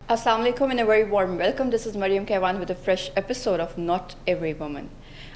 Assalamu alaikum and a very warm welcome. This is Mariam Kaiwan with a fresh episode of Not Every Woman.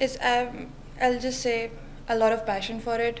It's I'll just say a lot of passion for it.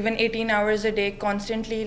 even 18 hours a day constantly,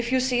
if you see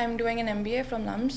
I'm doing an MBA from LUMS.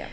Yeah.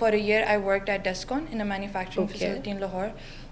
for a year I worked at Descon in a manufacturing Okay. facility in Lahore.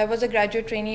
I was a graduate trainee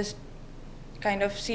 just kind of see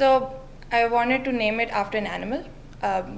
So I wanted to name it after an animal.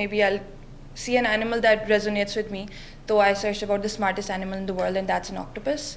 maybe I'll see an animal that resonates with me. So I searched about the smartest animal in the world and that's an octopus.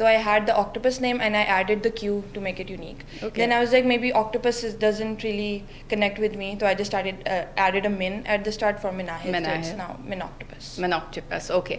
So I had the octopus name and I added the Q to make it unique. Okay. Then I was like maybe octopus doesn't really connect with me. So I just added a min at the start for Minahil. So it's now Min Octopus. Min Octopus, okay.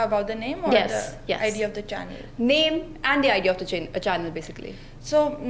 About the name or Yes, the yes. idea of the channel? Name and the idea of the channel basically. So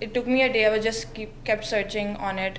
it took me a day. I was just kept searching on it.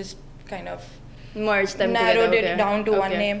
just kind of Merge them narrowed together. it down to one name.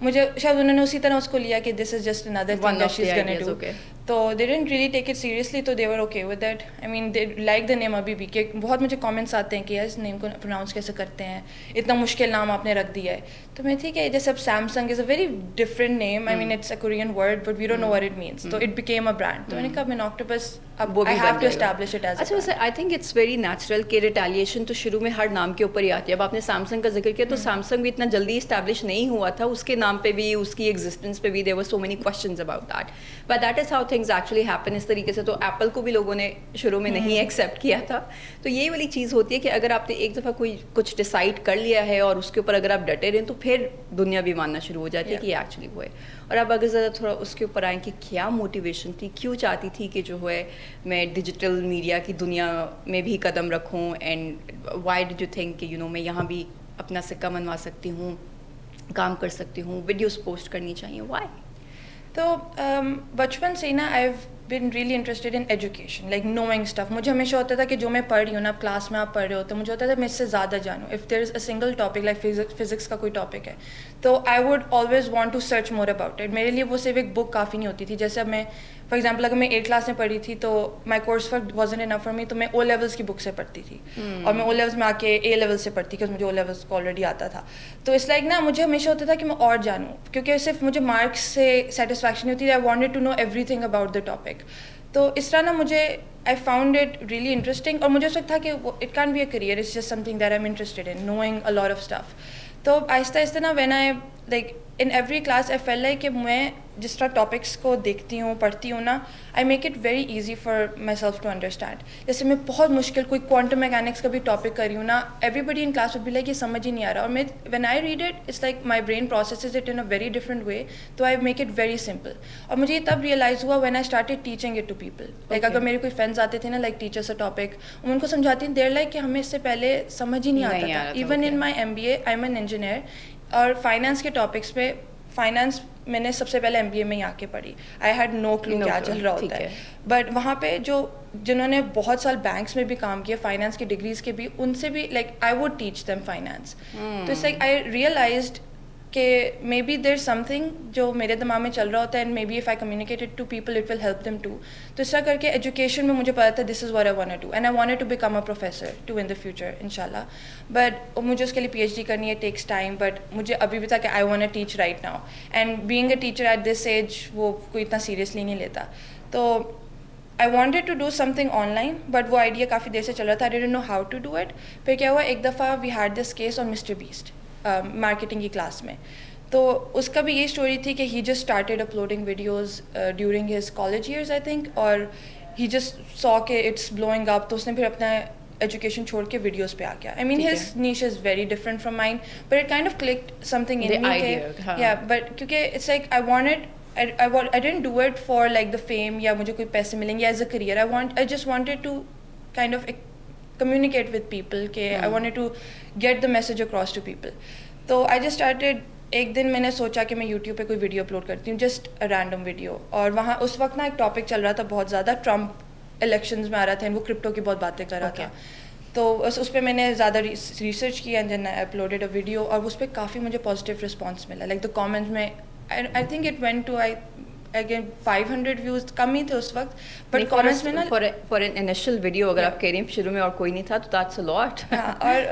مجھے شاید انہوں نے اسی طرح اس کو لیا کہ this is just another thing that she is gonna do. تو they didn't really take it seriously, تو they were okay with that. I mean they like the name ابھی بھی, کہ بہت مجھے کامنٹس آتے ہیں کہ اس نیم کو پروناؤنس کیسے کرتے ہیں, اتنا مشکل نام آپ نے رکھ دیا ہے. تو میں ٹھیک ہے, جیسے اب Samsung is a very different name, I mean it's a Korean word but we don't know what it means, تو اٹ بیکیم اے برانڈ. تو میں نے کہا میں نوکٹوپس اب I have to establish it as. اچھا ویسے I think it's very natural کہ ریٹیلیشن تو شروع میں ہر نام کے اوپر ہی آتی ہے. اب آپ نے سیمسنگ کا ذکر کیا, تو سیمسنگ بھی اتنا جلدی اسٹیبلش نہیں ہوا تھا, اس کے نام پہ بھی, اس کی ایگزسٹنس پہ بھی there were so many questions about that, but that is how things actually happen. اس طریقے سے تو ایپل کو بھی لوگوں نے شروع میں نہیں ایکسیپٹ کیا تھا. تو یہ والی چیز ہوتی ہے کہ اگر آپ نے ایک دفعہ کوئی کچھ ڈیسائڈ کر لیا ہے اور اس کے اوپر اگر آپ ڈٹے رہیں تو پھر دنیا بھی ماننا شروع ہو جاتی ہے کہ یہ ایکچولی ہوئے. اور اب اگر ذرا تھوڑا اس کے اوپر آئیں کہ کیا موٹیویشن تھی, کیوں چاہتی تھی کہ جو ہے میں ڈیجیٹل میڈیا کی دنیا میں بھی قدم رکھوں, and why did you think کہ میں یہاں بھی اپنا سکہ منوا سکتی ہوں, کام کر سکتی ہوں, ویڈیوز پوسٹ کرنی چاہیے, وائی؟ تو بچپن سے ہی نا I have been really interested in education, like knowing stuff. مجھے ہمیشہ ہوتا تھا کہ جو میں پڑھ رہی ہوں نا, اب کلاس میں آپ پڑھ رہے ہو, تو مجھے ہوتا تھا میں اس سے زیادہ جانوں. If there is a single topic like physics کا کوئی ٹاپک ہے, تو I would always want to search more about it. میرے لیے وہ صرف ایک بک کافی نہیں ہوتی تھی. جیسے اب میں فار ایگزامپل اگر میں 8th کلاس میں پڑھی تھی تو my course work wasn't enough for me, تو میں او لیولس کی بک سے پڑھتی تھی, اور میں او لیولس میں آ کے اے لیول سے پڑھتی, کہ مجھے او لیولس کو آلریڈی آتا تھا. تو اس لائک نا مجھے ہمیشہ ہوتا تھا کہ میں اور جانوں, کیونکہ صرف مجھے مارکس سے سیٹسفیکشن نہیں ہوتی تھی. I wanted to know everything about the topic. تو اس طرح نا مجھے I found it really interesting, اور مجھے اس وقت تھا کہ it can be a career, it's just something that I am interested in knowing a lot of stuff. تو آہستہ آہستہ نا when I like in every class I feel like کہ میں جس طرح ٹاپکس کو دیکھتی ہوں, پڑھتی ہوں نا, I make it very easy for myself to understand. جیسے میں بہت مشکل کوئی کوانٹم میکینکس کا بھی ٹاپک کر رہی ہوں نا, everybody in class would be like یہ سمجھ ہی نہیں آ رہا, اور میں when I read it it's like my brain processes it in a very different way, تو I make it very simple. اور مجھے یہ تب ریئلائز ہوا when I started teaching it to people. Like اگر میرے کوئی فرینڈز آتے تھے نا, لائک ٹیچرس اے ٹاپک, ان کو سمجھاتی ہیں, دیر لائک کہ ہمیں اس سے پہلے سمجھ ہی نہیں آتا تھا. Even in my MBA I am an engineer, اور فائنانس کے ٹاپکس پہ, فائنانس میں نے سب سے پہلے MBA میں ہی آ کے پڑھی. آئی ہیڈ نو کلو کیا چل رہا ہوتا ہے, بٹ وہاں پہ جنہوں نے بہت سال بینکس میں بھی کام کیا, فائنانس کی ڈگریز کے بھی, ان سے بھی like I would teach them finance. تو اٹس لائک آئی ریئلائزڈ کہ maybe there some thing جو میرے دماغ میں چل رہا ہوتا ہے, and maybe if I communicate it to people it will help them too. تو اس طرح کر کے ایجوکیشن میں مجھے پتا تھا this is what I want to do, and I want to become a professor too in the future انشاء اللہ. بٹ مجھے اس کے لیے PhD کرنی ہے, ٹیکس ٹائم, بٹ مجھے ابھی بھی تھا کہ I want teach right now, and being a teacher at this age وہ کوئی اتنا سیریسلی نہیں لیتا. تو I wanted to do something online, but وہ آئیڈیا کافی دیر سے چل رہا تھا. I don't know how to do it. پھر کیا ہوا, ایک دفعہ we had this case on mister Beast marketing کی کلاس میں. تو اس کا بھی یہ اسٹوری تھی کہ he just started uploading videos during his college years I think, اور ہی جسٹ سو کہ اٹس بلوئنگ اپ, تو اس نے پھر اپنا ایجوکیشن چھوڑ کے ویڈیوز پہ آ گیا. I mean his niche is very different from mine, but it kind of clicked something in me, yeah but کیونکہ it's like I wanted I didn't do it for like the fame یا مجھے کوئی پیسے ملیں گے as a career. I just wanted to kind of communicate with people کہ I wanted to get the message across to people. تو I just started, ایک دن میں نے سوچا کہ میں یوٹیوب پہ کوئی ویڈیو اپلوڈ کرتی ہوں, جسٹ رینڈم ویڈیو. اور وہاں اس وقت نا ایک ٹاپک چل رہا تھا بہت زیادہ, ٹرمپ الیکشنز میں آ رہا تھا, وہ کرپٹو کی بہت باتیں کر رہا تھا. تو اس پہ میں نے زیادہ ریسرچ کیا, and then I uploaded a video, اور اس پہ کافی مجھے پازیٹیو رسپانس ملا. لائک دا کامنٹس میں I think it went to again 500 views, کم ہی تھے اس وقت, بٹ کامنٹس میں نا for an initial video اگر آپ کہہ رہی ہیں شروع میں اور کوئی نہیں تھا تو that's a lot. اور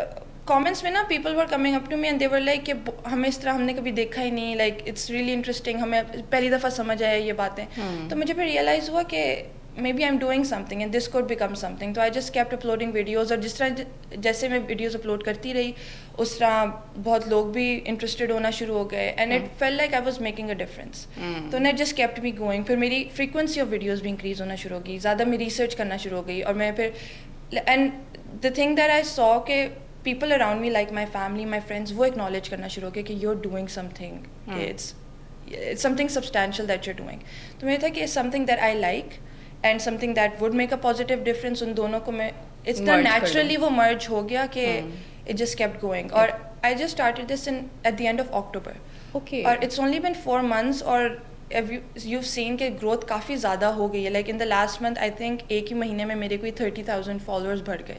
کامنٹس میں نا people were coming up to me and they were like کہ ہمیں اس طرح ہم نے کبھی دیکھا ہی نہیں, لائک اٹس ریئلی انٹرسٹنگ, ہمیں پہلی دفعہ سمجھ آیا یہ باتیں. تو مجھے پھر ریئلائز ہوا کہ maybe I am doing something and this could become something. تو I just kept uploading videos, اور جس طرح جیسے میں ویڈیوز اپلوڈ کرتی رہی اس طرح بہت لوگ بھی انٹرسٹیڈ ہونا شروع ہو گئے, and it feel like I was making a difference. تو that just kept me going. پھر میری فریکوینسی آف ویڈیوز بھی انکریز ہونا شروع ہو گئی, زیادہ میں ریسرچ کرنا شروع ہو گئی. اور میں پھر and the thing that I saw کہ people around me like my family, my friends, وہ ایکنالج کرنا شروع ہو گئے کہ you are doing something, it's something substantial that you are doing. تو مجھے تھا کہ something that I like and something that would make a positive difference, ان دونوں کو میں اس طرح نیچرلی وہ مرج ہو گیا کہ اٹ جسٹ کیپٹ گوئنگ. اور I just started this at the end of October, اور اٹس اونلی بین 4 months, اور یو سین کہ گروتھ کافی زیادہ ہو گئی ہے. Like in the last month I think ایک ہی مہینے میں میرے کوئی 30,000 فالوورس بڑھ گئے.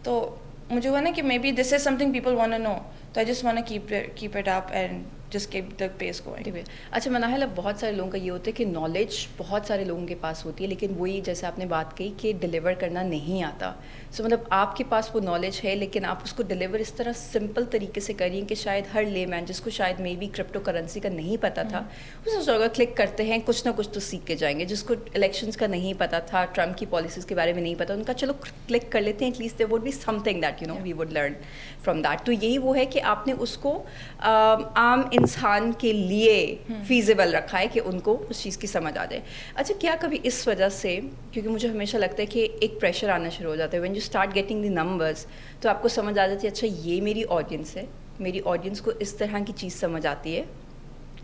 تو مجھے ہوا نا کہ maybe this is something people want to know. تو I just want to keep it up and just keep the pace going. اچھا مناحل, اب بہت سارے لوگوں کا یہ ہوتا ہے کہ نالج بہت سارے لوگوں کے پاس ہوتی ہے, لیکن وہی جیسے آپ نے بات کہی کہ ڈیلیور کرنا نہیں آتا. سو مطلب آپ کے پاس وہ نالج ہے لیکن آپ اس کو ڈیلیور اس طرح سمپل طریقے سے کریے کہ شاید ہر لے مین جس کو شاید مے بی کرپٹو کرنسی کا نہیں پتہ تھا, اس جگہ کلک کرتے ہیں کچھ نہ کچھ تو سیکھ کے جائیں گے. جس کو الیکشنس کا نہیں پتہ تھا, ٹرمپ کی پالیسیز کے بارے میں نہیں پتہ, ان کا چلو کلک کر لیتے ہیں, at least there would be something that we would learn from that. تو یہی وہ ہے کہ آپ نے اس کو عام انسان کے لیے فیزیبل رکھا ہے کہ ان کو اس چیز کی سمجھ آ جائے. اچھا, کیا کبھی اس وجہ سے, کیونکہ مجھے ہمیشہ لگتا ہے کہ ایک پریشر آنا شروع ہو جاتا ہے when you start getting the numbers, تو آپ کو سمجھ آ جاتی ہے اچھا یہ میری آڈینس ہے, میری آڈینس کو اس طرح کی چیز سمجھ آتی ہے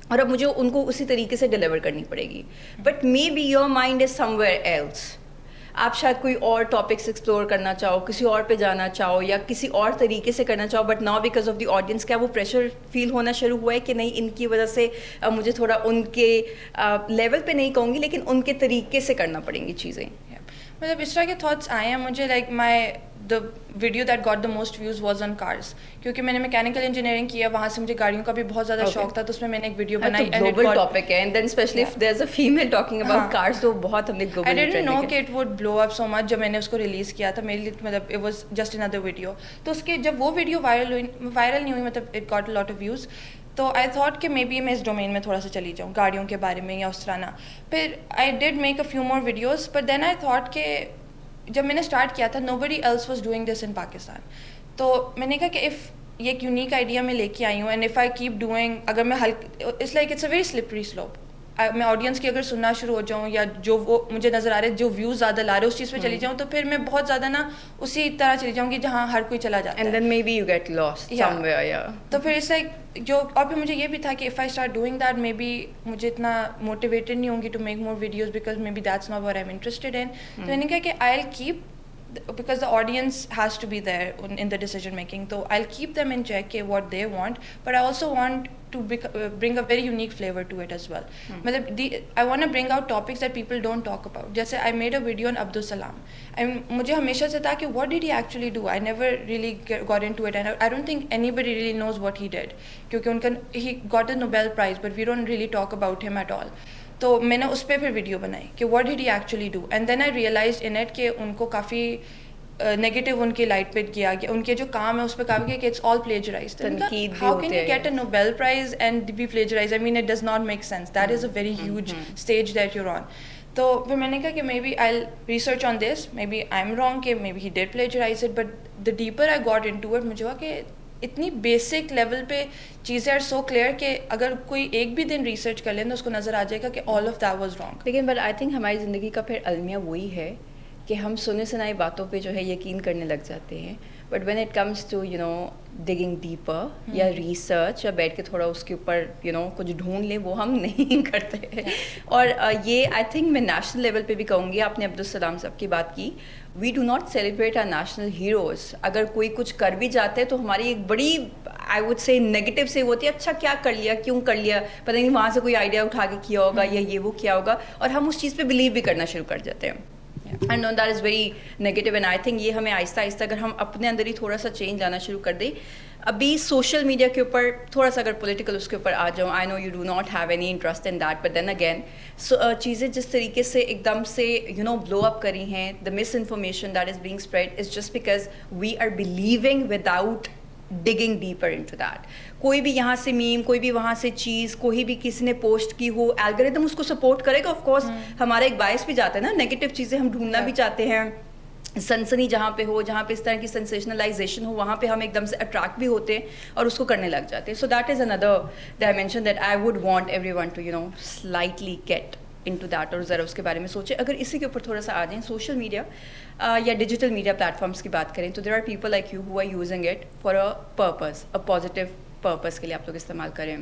اور اب مجھے ان کو اسی طریقے سے ڈیلیور کرنی پڑے گی, but maybe your mind is somewhere else. آپ شاید کوئی اور ٹاپکس ایکسپلور کرنا چاہو, کسی اور پہ جانا چاہو یا کسی اور طریقے سے کرنا چاہو, but now because of the audience کیا وہ پریشر فیل ہونا شروع ہوا ہے کہ نہیں ان کی وجہ سے مجھے تھوڑا ان کے لیول پہ نہیں کہوں گی لیکن ان کے طریقے سے کرنا پڑیں گی چیزیں. مطلب اس طرح کے تھاٹس آئے ہیں مجھے, like the video that got the most views was on cars, کیونکہ میں نے میکینیکل انجینئرنگ کیا, وہاں سے مجھے گاڑیوں کا بھی بہت زیادہ شوق تھا, تو اس میں میں نے ایک ویڈیو بنائی. گلوبل ٹاپک ہے, and then specially if there is a female talking about cars, تو بہت ہم نے گلوبل. I didn't know کہ it would blow up so much. جب میں نے اس کو ریلیز کیا تھا میرے لیے مطلب it was just another video. تو اس کے جب وہ ویڈیو وائرل نہیں ہوئی, مطلب it got a lot of views, تو آئی تھاٹ کہ مے بی میں اس ڈومین میں تھوڑا سا چلی جاؤں گاڑیوں کے بارے میں یا اس طرح نا. پھر I did make a few more videos, but then I thought کہ جب میں نے اسٹارٹ کیا تھا nobody else was doing this in Pakistan, تو میں نے کہا کہ اف یہ ایک یونیک آئیڈیا میں لے کے آئی ہوں, and if I keep doing, اگر میں it's like it's a very slippery slope. میں آڈینس کی اگر سننا شروع ہو جاؤں یا جو وہ مجھے نظر آ رہے جو ویوز زیادہ لا رہے اس چیز پہ چلی جاؤں, تو پھر میں بہت زیادہ نا اسی طرح چلی جاؤں گی جہاں ہر کوئی چلا جاتا ہے, and then maybe you get lost somewhere. یا تو پھر اس لائک جو, اور پھر مجھے یہ بھی تھا کہ if I start doing that maybe مجھے اتنا موٹیویٹڈ نہیں ہوں گی to make more videos, because maybe that's not what I am interested in. تو میں نے کہا کہ I will keep, because the audience has to be there in the decision making, so I'll keep them in check what they want, but I also want to bring a very unique flavor to it as well. I want to bring out topics that people don't talk about. Jaise I made a video on Abdul Salam, and mujhe hamesha se tha ki what did he actually do. I never really got into it, and I don't think anybody really knows what he did, kyunki he got a Nobel Prize, but we don't really talk about him at all. تو میں نے اس پہ پھر video بنائی کہ what did he actually do, and then I realised in it کہ ان کو کافی نیگیٹو ان کی لائٹ پہ کیا گیا, ان کے جو کام ہے اس پہ کہا گیا کہ it's all plagiarized. How can you get a Nobel prize and be plagiarize, I mean it does not make sense, that is a very huge stage that you on. تو پھر میں نے کہا کہ maybe I research on this, maybe I am wrong کہ maybe he did plagiarize it, but the deeper I got into it, مجھے ہوا کہ اتنی بیسک لیول پہ چیزیں آر سو کلیئر کہ اگر کوئی ایک بھی دن ریسرچ کر لیں تو اس کو نظر آ جائے گا کہ all of that was wrong. لیکن بٹ آئی تھنک ہماری زندگی کا پھر المیہ وہی ہے کہ ہم سنے سنائی باتوں پہ جو ہے یقین کرنے لگ جاتے ہیں, but when it comes to digging deeper یا ریسرچ یا بیٹھ کے تھوڑا اس کے اوپر کچھ ڈھونڈ لیں, وہ ہم نہیں کرتے. اور یہ آئی تھنک میں نیشنل لیول پہ بھی کہوں گی, آپ نے عبدالسلام صاحب کی بات کی, we do not celebrate our national heroes. اگر کوئی کچھ کر بھی جاتے ہیں تو ہماری ایک بڑی آئی وڈ سے نیگیٹو سے ہوتی ہے, اچھا کیا کر لیا, کیوں کر لیا, پتہ نہیں وہاں سے کوئی آئیڈیا اٹھا کے کیا ہوگا یا یہ وہ کیا ہوگا, اور ہم اس چیز پہ بلیو بھی کرنا شروع کر جاتے ہیں. And no that is very negative, and I think یہ ہمیں آہستہ آہستہ اگر ہم اپنے اندر ہی تھوڑا سا چینج لانا شروع کر دیں. ابھی سوشل میڈیا کے اوپر تھوڑا سا اگر پولیٹیکل اس کے اوپر آ جاؤں, I know you do not have any interest in that, but then again چیزیں جس طریقے سے ایک دم سے بلو اپ کری ہیں, the misinformation that is being spread is just because we are believing without digging deeper into that. کوئی بھی یہاں سے میم, کوئی بھی وہاں سے چیز, کوئی بھی کسی نے پوسٹ کی ہو, الگوریتھم اس کو سپورٹ کرے گا. آف کورس ہمارا ایک بائس بھی جاتا ہے نا, نیگیٹو چیزیں ہم ڈھونڈنا بھی چاہتے ہیں, سنسنی جہاں پہ ہو, جہاں پہ اس طرح کی سینسیشنلائزیشن ہو, وہاں پہ ہم ایک دم سے اٹریکٹ بھی ہوتے ہیں اور اس کو کرنے لگ جاتے ہیں. So that is another dimension that I would want everyone to slightly get into that, اور ذرا اس کے بارے میں سوچیں. اگر اسی کے اوپر تھوڑا سا آ جائیں, سوشل میڈیا یا ڈیجیٹل میڈیا پلیٹفارمس کی بات کریں, تو there are people like you who are using it for a purpose, a positive purpose کے لیے آپ لوگ استعمال کریں.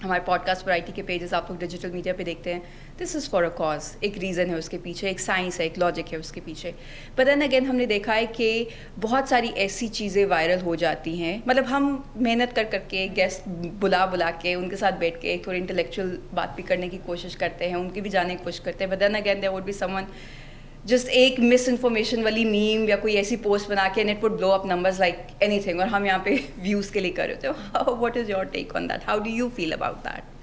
ہمارے پوڈ کاسٹ ورائٹی کے پیجز آپ لوگ ڈیجیٹل میڈیا پہ دیکھتے ہیں, this is for a cause, ایک ریزن ہے اس کے پیچھے, ایک سائنس ہے, ایک لاجک ہے اس کے پیچھے. بٹ دین اگین ہم نے دیکھا ہے کہ بہت ساری ایسی چیزیں وائرل ہو جاتی ہیں, مطلب ہم محنت کر کے گیسٹ بلا کے ان کے ساتھ بیٹھ کے ایک تھوڑی انٹلیکچوئل بات بھی کرنے کی کوشش کرتے ہیں, ان کی بھی جانے کی کوشش کرتے ہیں, but then again there would be someone just ایک مس انفارمیشن والی میم یا کوئی ایسی پوسٹ بنا کے and it would blow up numbers like anything, اور ہم یہاں پہ ویوز کے لیے کر رہے ہوتے. What is your take on that, how do you feel about that?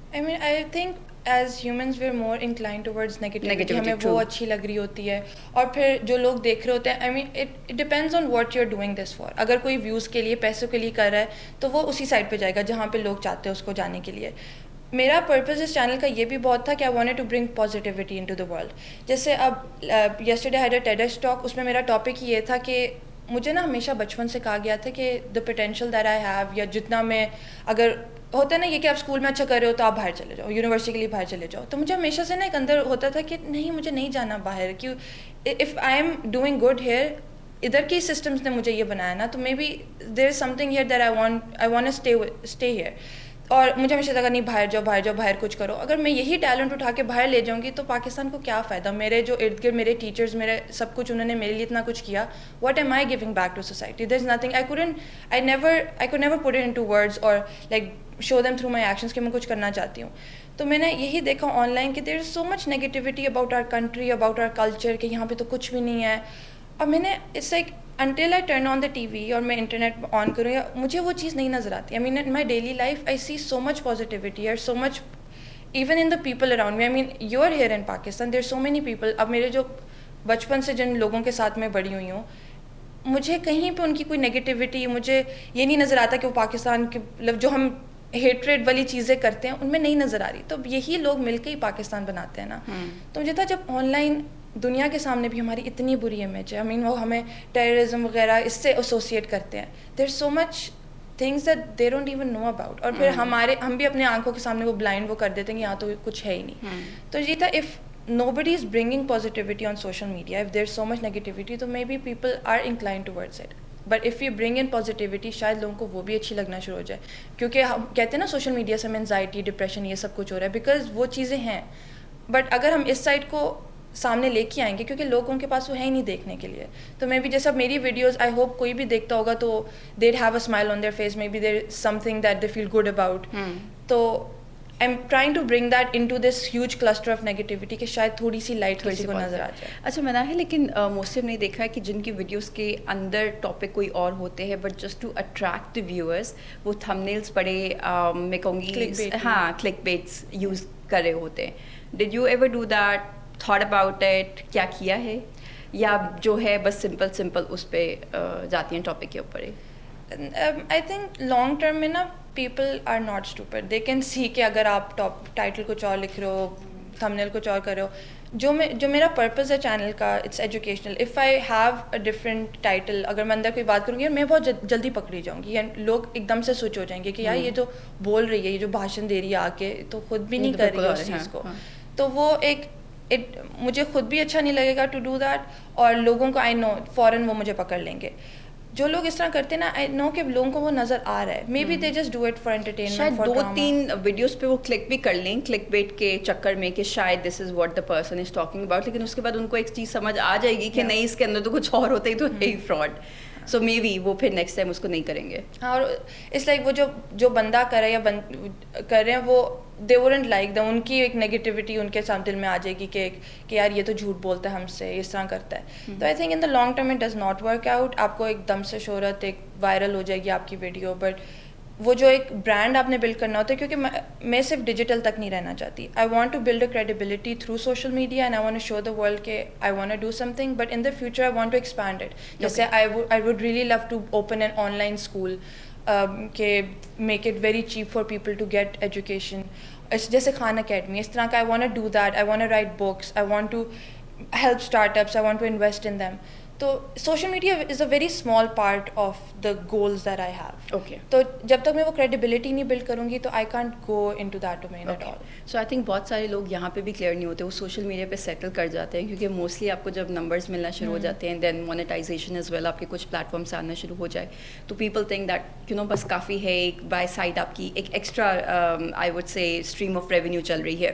I mean, I think as humans we're more inclined towards negativity. ہمیں وہ اچھی لگ رہی ہوتی ہے, اور پھر جو لوگ دیکھ رہے ہوتے ہیں, I mean it depends on what you're doing this for. اگر کوئی ویوز کے لیے, پیسوں کے لیے کر رہا ہے تو وہ اسی سائڈ پہ جائے گا جہاں پہ لوگ چاہتے ہیں اس کو جانے کے لیے. میرا پرپز اس چینل کا یہ بھی بہت تھا کہ I wanted to bring positivity into the world. جیسے اب yesterday had a TED talk, اس میں میرا ٹاپک یہ تھا کہ مجھے نا ہمیشہ بچپن سے کہا گیا تھا کہ the potential that I have, یا جتنا میں, اگر ہوتا ہے نا یہ کہ آپ اسکول میں اچھا کر رہے ہو تو آپ باہر چلے جاؤ, یونیورسٹی کے لیے باہر چلے جاؤ, تو مجھے ہمیشہ سے نا ایک اندر ہوتا تھا کہ نہیں, مجھے نہیں جانا باہر, کیوں, if I am doing good here, ادھر کی سسٹمس نے مجھے یہ بنایا نا, تو maybe there is something here that I want stay here. اور مجھے ہمیشہ لگا نہیں, باہر جاؤ باہر جاؤ, باہر کچھ کرو. اگر میں یہی ٹیلنٹ اٹھا کے باہر لے جاؤں گی تو پاکستان کو کیا فائدہ؟ میرے جو ارد گرد میرے ٹیچرز, میرے سب کچھ, انہوں نے میرے لیے اتنا کچھ کیا, what am I giving back to society? There is nothing. I could never put it into words اور like show them through my actions کہ میں کچھ کرنا چاہتی ہوں. تو میں نے یہی دیکھا آن لائن کہ there is so much negativity about our country, about our culture, کہ یہاں پہ تو کچھ بھی نہیں ہے. اور میں نے it's like until I turn on the TV اور میں انٹرنیٹ آن کروں, یا مجھے وہ چیز نہیں نظر آتی. I mean in my daily life I see so much positivity or so much even in the people around me. I mean you're here in Pakistan, there's so many people. اب میرے جو بچپن سے جن لوگوں کے ساتھ میں بڑی ہوئی ہوں, مجھے کہیں پہ ان کی کوئی نیگیٹیوٹی, مجھے یہ نہیں نظر آتا کہ وہ پاکستان کے جو ہم ہیٹریڈ والی چیزیں کرتے ہیں ان میں نہیں نظر آ رہی. تو یہی لوگ مل کے ہی پاکستان بناتے ہیں نا. تو مجھے تھا جب آن لائن دنیا کے سامنے بھی ہماری اتنی بری امیج ہے, I mean وہ ہمیں ٹیررزم وغیرہ اس سے ایسوسیٹ کرتے ہیں, there so much things that they don't even know about, اور پھر ہم بھی اپنے آنکھوں کے سامنے وہ بلائنڈ وہ کر دیتے ہیں کہ یہاں تو کچھ ہے ہی نہیں. تو یہ تھا, if nobody is bringing positivity on social media, if there's so much negativity, تو maybe people are inclined towards it. But if you bring in positivity, شاید لوگوں کو وہ بھی اچھی لگنا شروع ہو جائے, کیونکہ ہم کہتے ہیں نا سوشل میڈیا سے ہمیں انزائٹی, ڈپریشن, یہ سب کچھ ہو رہا ہے, بیکاز وہ چیزیں ہیں. بٹ اگر ہم اس سائڈ کو سامنے لے کے آئیں گے, کیونکہ لوگوں کے پاس وہ ہے ہی نہیں دیکھنے کے لیے, تو میں بھی جیسا میری ویڈیوز آئی ہوپ کوئی بھی دیکھتا ہوگا تو they have a smile on their face, maybe there something that they feel good about. تو I am trying to bring that into this huge cluster of negativity, کہ شاید تھوڑی سی light کسی کو نظر آ جائے. اچھا منا ہے, لیکن موسٹلی ہم نے دیکھا ہے کہ جن کی ویڈیوز کے اندر ٹاپک کوئی اور ہوتے ہیں, but just to attract the viewers وہ تھم نیلس بڑے میں کہوں گی ہاں کلک بیٹس یوز کر رہے ہوتے ہیں. Did you ever do that, thought about it, کیا کیا ہے, یا جو ہے بس سمپل اس پہ جاتی ہیں ٹاپک کے اوپر ہی؟ آئی تھنک لانگ ٹرم میں نا people are not stupid, they can see کہ اگر آپ ٹائٹل کچھ اور لکھ رہے ہو, تھم نیل کچھ اور کر رہے ہو. جو میرا پرپز ہے چینل کا, it's educational. If I have a different title, اگر میں اندر کوئی بات کروں گی اور میں بہت جلدی پکڑی جاؤں گی, یا لوگ ایک دم سے سوئچ ہو جائیں گے کہ یار یہ جو بول رہی ہے, یہ جو بھاشن دے رہی ہے آ کے, تو خود بھی نہیں کر رہی ہے اس چیز کو. تو وہ ایک مجھے خود بھی اچھا نہیں لگے گا ٹو ڈو دیٹ, اور لوگوں کو آئی نو فوراً وہ مجھے پکڑ لیں گے. جو لوگ اس طرح کرتے ہیں نا, آئی نو کہ لوگوں کو وہ نظر آ رہا ہے, maybe they just do it for entertainment. شاید 2-3 ویڈیوز پہ وہ کلک بھی کر لیں کلک بیٹ کے چکر میں کہ شاید this is what the person is talking about, لیکن اس کے بعد ان کو ایک چیز سمجھ آ جائے گی کہ نہیں, اس کے اندر تو کچھ اور ہوتا ہی, تو ہے ہی فراڈ. سو مے بی وہ پھر نیکسٹ ٹائم اس کو نہیں کریں گے. ہاں, اور اس لائک وہ جو بندہ کر رہا ہے یا کر رہے ہیں, وہ دے وڈنٹ لائک دا, ان کی ایک نیگیٹیوٹی ان کے ساتھ دل میں آ جائے گی کہ یار یہ تو جھوٹ بولتا ہے ہم سے, اس طرح کرتا ہے. تو I think in the long term it does not work out. آپ کو ایک دم سے شہرت, ایک وائرل ہو جائے گی آپ کی ویڈیو, بٹ وہ جو ایک برانڈ آپ نے بلڈ کرنا ہوتا ہے, کیونکہ میں صرف ڈیجیٹل تک نہیں رہنا چاہتی. I want to build a credibility through social media, and I want to show the world کہ I want to do something, but in the future I want to expand it. جیسے I would really love to open an online school, کہ make it very cheap for people to get education, جیسے Khan Academy, اس طرح کا. I want to do that, I want to write books, I want to help startups, I want to invest in them. تو social media is a very small part of the goals that I have. Okay, تو جب تک میں وہ credibility نہیں blood کروں گی تو I can't go into that domain at all. So I think بہت سارے لوگ یہاں پہ بھی کلیئر نہیں ہوتے, وہ سوشل میڈیا پہ سیٹل کر جاتے ہیں, کیونکہ موسٹلی آپ کو جب نمبرز ملنا شروع ہو جاتے ہیں, دین مونیٹائزیشن ایز ویل, آپ کے کچھ پلیٹ فارم سے آنا شروع ہو جائے, تو people think that you know بس کافی ہے, ایک بائی سائڈ آپ کی ایک extra I would say stream of revenue چل رہی ہے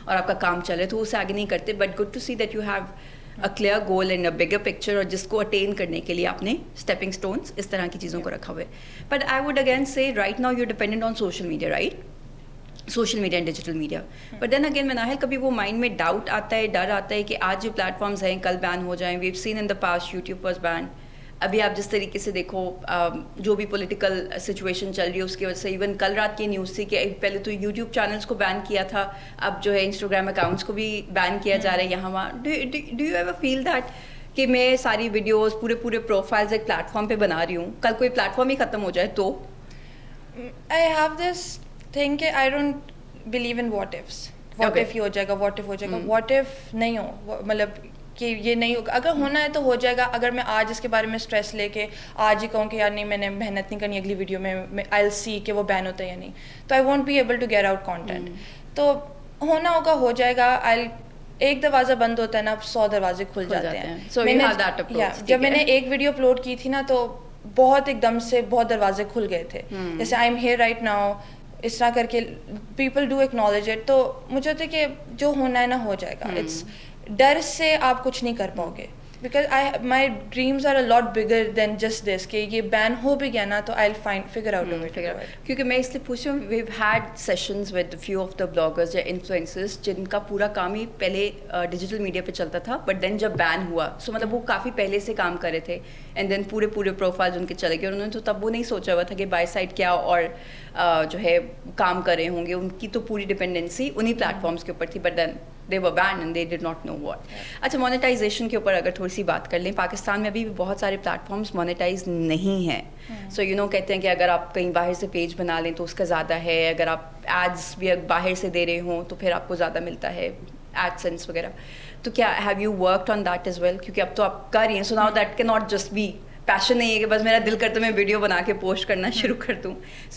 اور آپ کا کام چل رہا ہے, تو اسے آگے نہیں کرتے. But good to see that you have a clear goal and a bigger picture, اور جس کو اٹین کرنے کے لیے آپ نے اسٹیپنگ اسٹونس اس طرح کی چیزوں کو رکھا ہوا ہے. But I would again say right now you dependent on social media, right? Social media and digital media. But then again Manahil, کبھی وہ مائنڈ میں ڈاؤٹ آتا ہے, ڈر آتا ہے کہ آج جو پلیٹ فارمز ہیں کل بین ہو جائیں. We've seen in the past YouTube was ban. ابھی آپ جس طریقے سے دیکھو جو بھی پولیٹیکل سچویشن چل رہی ہے اس کی وجہ سے, ایون کل رات کی نیوز تھی کہ پہلے تو یوٹیوب چینلس کو بین کیا تھا, اب جو ہے انسٹاگرام اکاؤنٹس کو بھی بین کیا جا رہا ہے یہاں وہاں. Do you ever feel that کہ میں ساری ویڈیوز پورے پروفائلز ایک پلیٹ فارم پہ بنا رہی ہوں, کل کوئی پلیٹ فارم ہی ختم ہو جائے تو؟ آئی ہیو دس تھنگ کہ I don't believe in what ifs. What if یہ ہو جائے گا, واٹ ایف ہو جائے گا, واٹ ایف نہیں ہو, مطلب کہ یہ نہیں ہوگا. اگر ہونا ہے تو ہو جائے گا. اگر میں آج اس کے بارے میں اسٹریس لے کے آج ہی کہوں کہ یار نہیں میں نے محنت نہیں کرنی اگلی ویڈیو میں آئی ول سی کہ وہ بین ہوتا ہے یا نہیں, تو I won't be able to get out content. تو ہونا ہوگا ہو جائے گا. ایک دروازہ بند ہوتا ہے نا, 100 دروازے کھل جاتے ہیں. جب میں نے ایک ویڈیو اپلوڈ کی تھی نا تو بہت ایک دم سے بہت دروازے کھل گئے تھے. جیسے I am here right now, اس طرح کر کے پیپل ڈو ایکنالج اٹ. تو مجھے ہوتا ہے کہ جو ہونا ہے نا ہو جائے گا. اٹس ڈر سے آپ کچھ نہیں کر پاؤ گے, because my dreams are a lot bigger than just this کہ یہ بین ہو بھی گیا نا تو آئی ول فگر آؤٹ. کیونکہ میں اس لیے پوچھ رہی ہوں, we've had sessions with few of the bloggers یا انفلوئنسرز جن کا پورا کام ہی پہلے ڈیجیٹل میڈیا پہ چلتا تھا, بٹ دین جب بین ہوا سو مطلب وہ کافی پہلے سے کام کر رہے تھے, اینڈ دین پورے پروفائلز ان کے چلے گئے. انہوں نے تو تب وہ نہیں سوچا ہوا تھا کہ بائی سائڈ کیا اور جو ہے کام کر رہے ہوں گے. ان کی تو پوری ڈپینڈنسی انہیں پلیٹ فارمس کے اوپر تھی, but then they were banned and they did not know what. اچھا, مونیٹائزیشن کے اوپر اگر تھوڑی سی بات کر لیں, پاکستان میں ابھی بھی بہت سارے پلیٹ فارمس مونیٹائز نہیں ہیں. سو یو نو کہتے ہیں کہ اگر آپ کہیں باہر سے پیج بنا لیں تو اس کا زیادہ ہے, اگر آپ ایڈس بھی باہر سے دے رہے ہوں تو پھر آپ کو زیادہ ملتا ہے, ایڈ سینس وغیرہ. تو کیا have you worked on that as well, کیونکہ اب تو آپ کر رہی ہیں, so now that can not just be passion نہیں ہے کہ بس میرا دل کرتا میں ویڈیو بنا کے پوسٹ کرنا شروع کر دوں.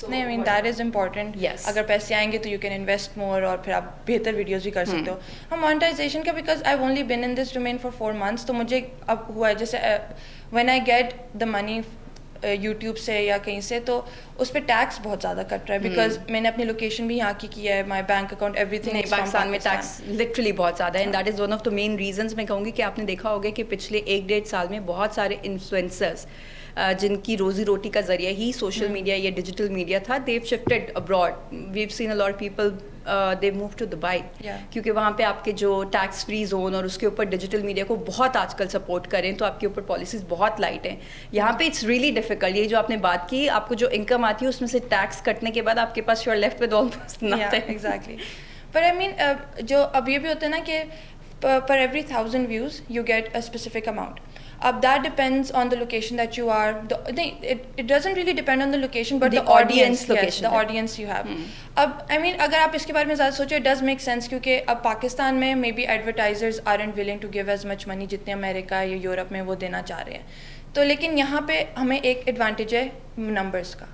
نہیں, آئی مین دیٹ از امپورٹنٹ. اگر پیسے آئیں گے تو یو کین انویسٹ مور اور پھر آپ بہتر ویڈیوز بھی کر سکتے ہو. ہم مانیٹائزیشن کا, because I only been in this domain for 4 months, تو مجھے اب ہوا ہے جیسے when I get the money YouTube سے یا کہیں سے, تو اس پہ ٹیکس بہت زیادہ کٹ رہا ہے, بیکاز میں نے اپنی لوکیشن بھی یہاں کی ہے, my bank account everything. Pakistan میں ٹیکس لٹرلی بہت زیادہ ہے, and that is one of the main reasons. میں کہوں گی کہ آپ نے دیکھا ہوگا کہ پچھلے 1-1.5 سال میں بہت سارے انفلوئنسرز جن کی روزی روٹی کا ذریعہ ہی سوشل میڈیا یا ڈیجیٹل میڈیا تھا, they've shifted abroad. We've seen a lot of people they move to Dubai, کیونکہ وہاں پہ آپ کے جو ٹیکس فری زون اور اس کے اوپر ڈیجیٹل میڈیا کو بہت آج کل سپورٹ کریں تو آپ کے اوپر پالیسیز بہت لائٹ ہیں. یہاں پہ اٹس ریئلی ڈیفیکلٹ. یہ جو آپ نے بات کی, آپ کو جو انکم آتی ہے اس میں سے ٹیکس کٹنے کے بعد آپ کے پاس you are left with almost nothing. Exactly. پر آئی مین جو اب یہ بھی ہوتا ہے نا کہ per every 1000 views you get a specific amount. اب that depends on the location that you are. It doesn't really depend on the location, but the audience, yes, the audience you have. اب I mean اگر آپ اس کے بارے میں زیادہ سوچیں, it does make sense, کیونکہ اب پاکستان میں maybe advertisers aren't willing to give as much money جتنے امریکہ یا یورپ میں وہ دینا چاہ رہے ہیں. تو لیکن یہاں پہ ہمیں ایک ایڈوانٹیج ہے نمبرس کا,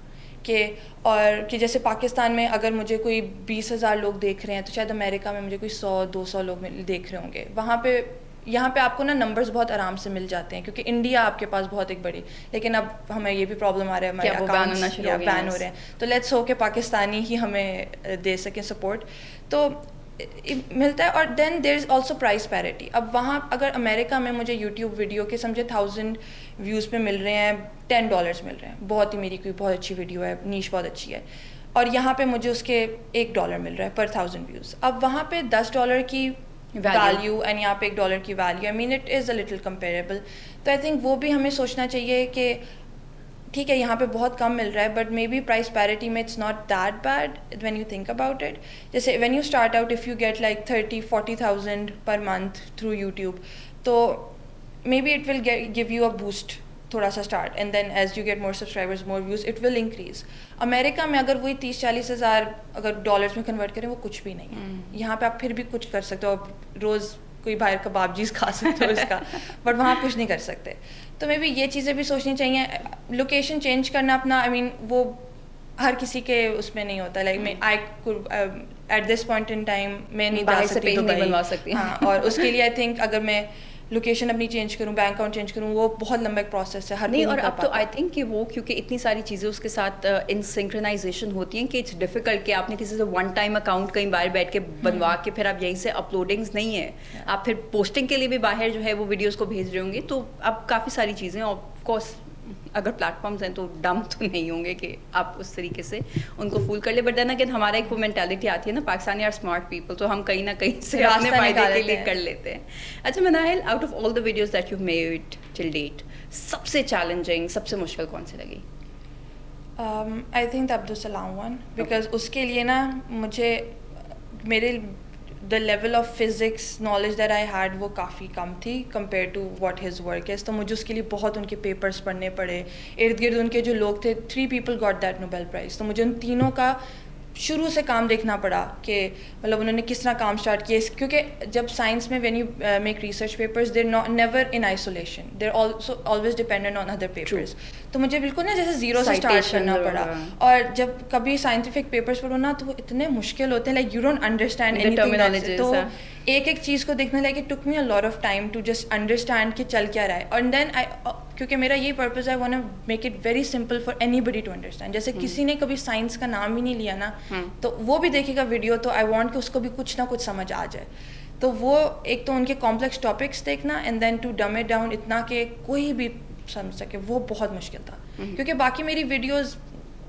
کہ اور کہ جیسے پاکستان میں اگر مجھے کوئی 20,000 لوگ دیکھ رہے ہیں تو شاید امریکہ میں مجھے کوئی 100-200 لوگ دیکھ رہے ہوں گے. وہاں پہ یہاں پہ آپ کو نا نمبرز بہت آرام سے مل جاتے ہیں, کیونکہ انڈیا آپ کے پاس بہت ایک بڑی, لیکن اب ہمیں یہ بھی پرابلم آ رہا ہے, ہمارے اکاؤنٹس بین ہو رہے ہیں. تو لیٹس ہو کہ پاکستانی ہی ہمیں دے سکیں سپورٹ, تو ملتا ہے. اور دین there is also price parity. اب وہاں اگر امریکہ میں مجھے یوٹیوب ویڈیو کے سمجھے 1000 ویوز پہ مل رہے ہیں, $10 مل رہے ہیں, بہت ہی میری کوئی بہت اچھی ویڈیو ہے, نیش بہت اچھی ہے, اور یہاں پہ مجھے اس کے $1 مل رہا ہے پر 1000 ویوز. اب وہاں پہ $10 کی ویلیو اینڈ یہاں پہ $1 کی value, I mean it is a little comparable. تو آئی تھنک وہ بھی ہمیں سوچنا چاہیے کہ ٹھیک ہے یہاں پہ بہت کم مل رہا ہے, but maybe price parity میں it's not that bad when you think about it. جیسے when you start out, if you get like 30,000-40,000 per month through YouTube, تو maybe it will give you a boost تھوڑا سا start, and then as you get more subscribers more views it will increase. امریکہ میں اگر وہی 30-40 ہزار اگر dollars میں کنورٹ کریں وہ کچھ بھی نہیں ہے. یہاں پہ آپ پھر بھی کچھ کر سکتے ہو, روز کوئی باہر کباب چیز کھا سکتے ہو اس کا, بٹ وہاں کچھ نہیں کر سکتے. تو مے بی یہ چیزیں بھی سوچنی چاہیے. لوکیشن چینج کرنا اپنا, آئی مین وہ ہر کسی کے اس میں نہیں ہوتا. لائک میں I at this point in time میں نہیں جا سکتی دبئی, ہاں, اور اس کے لیے آئی تھنک اگر میں لوکیشن اپنی چینج کروں, بینک اکاؤنٹ چینج کروں, وہ بہت لمبا ایک پروسیس ہے. ہر نہیں, اور اب تو آئی تھنک کہ وہ کیونکہ اتنی ساری چیزیں اس کے ساتھ ان سنکرنائزیشن ہوتی ہیں کہ اٹس ڈیفیکلٹ کہ آپ نے کسی سے ون ٹائم اکاؤنٹ کہیں باہر بیٹھ کے بنوا کے پھر آپ یہیں سے اپلوڈنگز نہیں ہے, آپ پھر پوسٹنگ کے لیے بھی باہر جو ہے وہ ویڈیوز کو بھیج رہے ہوں گے. تو اب کافی ساری چیزیں آف کورس اگر پلیٹفارمز ہیں تو ڈم تو نہیں ہوں گے کہ آپ اس طریقے سے ان کو فول کر لیں. بٹ دین اگین ہمارا ایک وہ مینٹیلٹی آتی ہے نا, پاکستانی آر اسمارٹ پیپل, تو ہم کہیں نہ کہیں سے اپنے فائدے کے لیے کر لیتے ہیں. اچھا Manahil, out of all the videos that you made till date, سب سے چیلنجنگ, سب سے مشکل کون سی لگی؟ I think Abdus Salam one, because اس کے لیے نا مجھے میرے the level of physics knowledge that I had وہ کافی کم تھی compared to what his work is. تو مجھے اس کے لیے بہت ان کے پیپرس پڑھنے پڑے. ارد گرد ان کے جو لوگ تھے, 3 people got that Nobel Prize. تو مجھے ان تینوں کا شروع سے کام دیکھنا پڑا کہ مطلب انہوں نے کس طرح کام اسٹارٹ کیا, کیونکہ جب سائنس میں when you make research papers there never in isolation, there also always dependent on other papers. تو مجھے بالکل نا جیسے زیرو سے اسٹارٹ کرنا پڑا. اور جب کبھی سائنٹیفک پیپرز پڑھو نا تو وہ اتنے مشکل ہوتے ہیں, like you don't understand anything. تو ایک ایک چیز کو دیکھنے like it took me a lot of time to just understand کہ چل کیا رہا ہے. اور دین کیونکہ میرا یہ پرپز ہے, I want make it very simple for anybody to understand. جیسے کسی نے کبھی سائنس کا نام ہی نہیں لیا نا, تو وہ بھی دیکھے گا ویڈیو, تو آئی وانٹ کہ اس کو بھی کچھ نہ کچھ سمجھ آ جائے. تو وہ ایک تو ان کے کمپلیکس ٹاپکس دیکھنا, and then to dumb it down اتنا کہ کوئی بھی سمجھ سکے, وہ بہت مشکل تھا. کیونکہ باقی میری ویڈیوز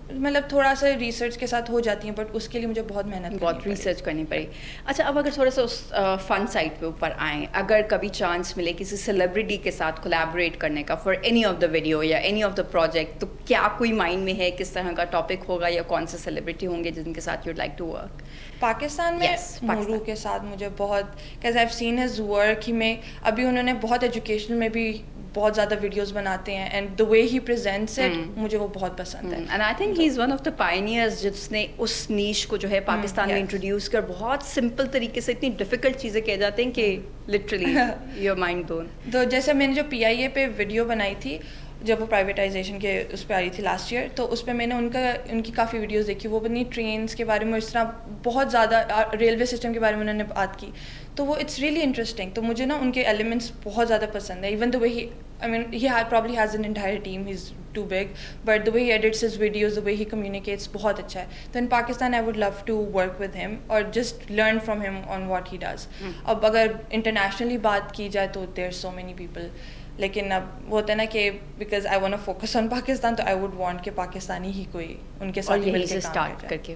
مطلب تھوڑا سا ریسرچ کے ساتھ ہو جاتی ہیں, بٹ اس کے لیے مجھے بہت ریسرچ کرنی پڑی. اچھا, اب اگر تھوڑا سا اس فن سائٹ پہ اوپر آئیں, اگر کبھی چانس ملے کسی سیلیبریٹی کے ساتھ کولیبریٹ کرنے کا for any of the video یا اینی آف دا پروجیکٹ, تو کیا کوئی مائنڈ میں ہے کس طرح کا ٹاپک ہوگا یا کون سے سیلیبریٹی ہوں گے جن کے ساتھ you'd like to work? Pakistan میں مورو کے ساتھ مجھے بہت, cause I have seen his work. میں ابھی انہوں نے بہت ایجوکیشنل میں بھی بہت زیادہ ویڈیوز بناتے ہیں, and the way he presents it مجھے وہ بہت پسند ہے. And I think he is one of the pioneers جس نے اس نیش کو جو ہے پاکستان میں انٹروڈیوس کر بہت سمپل طریقے سے اتنی ڈیفیکلٹ چیزیں کہے جاتے ہیں کہ لٹرلی یور مائنڈ بلون. تو جیسے میں نے جو PIA پہ ویڈیو بنائی تھی جب وہ پرائیویٹائزیشن کے اس پہ آ رہی تھی لاسٹ ایئر, تو اس پہ میں نے ان کی کافی ویڈیوز دیکھی. وہ اپنی ٹرینس کے بارے میں اس طرح بہت زیادہ ریلوے سسٹم کے بارے میں انہوں نے بات کی, تو وہ اٹس ریئلی انٹرسٹنگ. تو مجھے نا ان کے ایلیمنٹس بہت زیادہ پسند ہے. Even the way I mean, he probably has an entire team, he's too big, but the way he edits his videos, the way he communicates, بہت اچھا ہے. تو in Pakistan I would love to work with him or just learn from him on what he does. اب اگر internationally بات کی جائے تو there are so many people, لیکن اب وہ ہوتا ہے نا کہ because I want to focus on Pakistan, تو آئی ووڈ وانٹ کہ پاکستانی ہی کوئی ان کے ساتھ مل کے اسٹارٹ کر کے.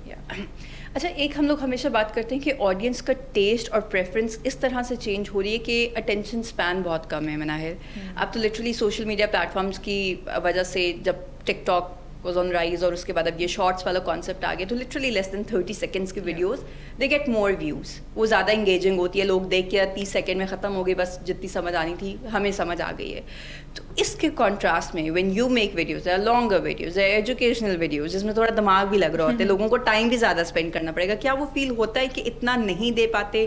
اچھا, ایک ہم لوگ ہمیشہ بات کرتے ہیں کہ آڈینس کا ٹیسٹ اور پریفرنس اس طرح سے چینج ہو رہی ہے کہ اٹینشن اسپین بہت کم ہے مناہر. اب تو لٹرلی سوشل میڈیا پلیٹفارمس کی وجہ سے جب ٹک ٹاک واز آن رائز اور اس کے بعد اب یہ شارٹس والا کانسیپٹ آ گیا, تو لٹرلی لیس دین 30 سیکنڈس کی videos they get more views. وہ زیادہ انگیجنگ ہوتی ہے, لوگ دیکھ کے 30 سیکنڈ میں ختم ہو گئی, بس جتنی سمجھ آنی تھی ہمیں سمجھ آ گئی ہے. تو اس کے کانٹراسٹ میں when you make videos, longer videos, educational videos جس میں تھوڑا دماغ بھی لگ رہا ہوتا ہے, لوگوں کو ٹائم بھی زیادہ اسپینڈ کرنا پڑے گا, کیا وہ فیل ہوتا ہے کہ اتنا نہیں دے پاتے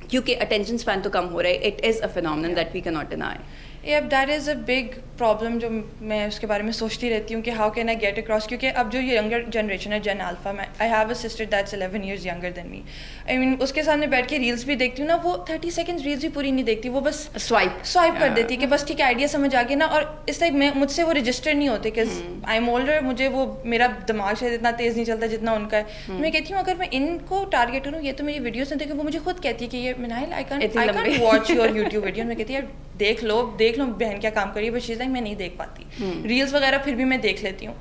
کیونکہ اٹینشن اسپین تو کم ہو رہا ہے؟ It is a phenomenon that we can not deny. That is a big problem جو میں اس کے بارے میں سوچتی رہتی ہوں کہ how can I get across. کیونکہ اب جو ینگر جنریشن ہے, جن الفا, میں I have a sister that's 11 years younger than me. I mean اس کے سامنے بیٹھ کے ریلس بھی دیکھتی ہوں نا, وہ 30 seconds ریلس بھی پوری نہیں دیکھتی, وہ بس سوائپ کر دیتی کہ بس ٹھیک ہے آئیڈیا سمجھ آ گیا نا. اور اس طرح میں مجھ سے وہ رجسٹر نہیں ہوتے کہ آئی ایم اولڈر, مجھے وہ میرا دماغ شاید اتنا تیز نہیں چلتا جتنا ان کا ہے. میں کہتی ہوں اگر میں ان کو ٹارگیٹ کروں, یہ تو میری ویڈیوز نہیں دیکھیں, وہ مجھے خود کہتی ہے کہ یہ Manahil I can't watch your YouTube video. میں کہتی ہے دیکھ لو بہن کیا کام کریے, بس چیز ہے میں نہیں دیکھ پاتی. ریلس وغیرہ پھر بھی میں دیکھ لیتی ہوں.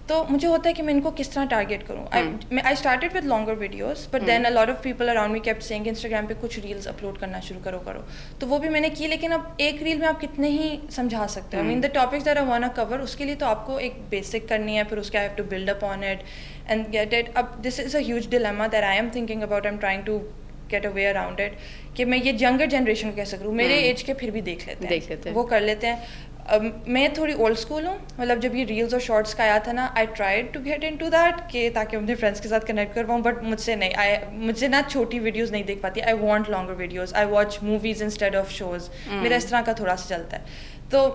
تو مجھے ہوتا ہے کہ میں ان کو کس طرح ٹارگیٹ کروں. I started with longer videos, but then a lot of people around me kept seeing Instagram پہ کچھ ریلس اپلوڈ کرنا شروع کرو. تو وہ بھی میں نے کی, لیکن اب ایک ریل میں آپ کتنے ہی سمجھا سکتے ہو. I mean the topics that I want to cover, اس کے لیے تو آپ کو ایک بیسک کرنی ہے, پھر اس کے I have to build up on it and get it. اب this is a huge dilemma that I am thinking about, I am trying to get a way around it کہ میں یہ ینگر جنریشن کو کیسے کروں. میرے age کے پھر بھی دیکھ لیتے ہیں, وہ کر لیتے ہیں. میں تھوڑی اولڈ اسکول ہوں, مطلب جب یہ ریلز اور شارٹس کا آیا تھا نا, I tried to get into that کہ تاکہ اپنے فرینڈس کے ساتھ کنیکٹ کر پاؤں, بٹ مجھ سے نہیں, مجھے نا چھوٹی ویڈیوز نہیں دیکھ پاتی. I want longer videos, I watch movies instead of shoes. میرا اس طرح کا تھوڑا سا چلتا ہے. تو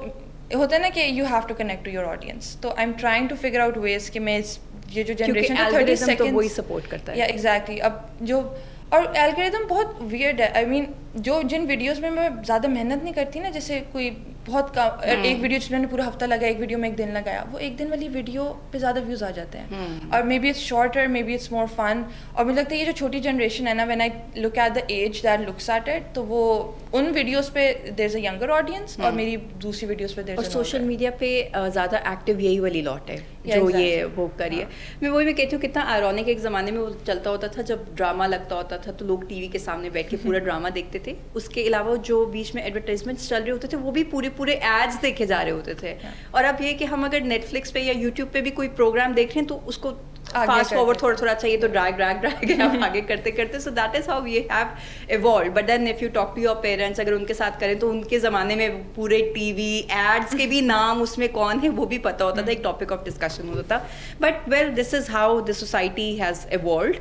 ہوتا ہے نا کہ you have to connect to your audience. تو I am trying to figure out ways کہ میں یہ جو جنریشن 30 سیکنڈ وہی سپورٹ کرتا ہے. یا ایگزیکٹلی. اب جو اور الگوریتھم بہت ویئرڈ ہے. آئی مین جن ویڈیوز میں زیادہ محنت نہیں کرتی نا, جیسے کوئی بہت ایک ویڈیو جس میں نے پورا ہفتہ لگایا, ایک ویڈیو میں ایک دن لگایا, وہ ایک دن والی ویڈیو پہ زیادہ ویوز آ جاتے ہیں. اور maybe it's shorter, maybe it's more fun. اور مجھے لگتا ہے یہ جو چھوٹی جنریشن ہے نا, when I look at the age that looks at it, تو وہ ان ویڈیوز پہ دیر از اے ینگر آڈینس, اور میری دوسری ویڈیوز پہ دیر از. اور سوشل میڈیا پہ زیادہ ایکٹیو یہی والی لاٹ ہے جو یہ وہ کریے. میں کہتی ہوں کتنا آئرونک, ایک زمانے میں وہ چلتا ہوتا تھا جب ڈرامہ لگتا ہوتا تھا تو لوگ ٹی وی کے سامنے بیٹھ کے پورا ڈرامہ دیکھتے تھے, اس کے علاوہ جو بیچ میں ایڈورٹائزمنٹس چل رہے ہوتے تھے وہ بھی پورے ایڈس دیکھے جا رہے ہوتے تھے. اور اب یہ کہ ہم اگر نیٹ فلکس پہ یا یوٹیوب پہ بھی کوئی پروگرام دیکھ رہے ہیں تو اس کو فاسٹ فارورڈ تھوڑا چاہیے تو ڈریگ ہم آگے کرتے کرتے. So that is how we have evolved. But then if you talk to your parents, اگر ان کے ساتھ کریں تو ان کے زمانے میں پورے ٹی وی ایڈس کے بھی نام اس میں کون ہے وہ بھی پتہ ہوتا تھا, ایک ٹاپک آف ڈسکشن ہوتا تھا. But well this is how the society has evolved,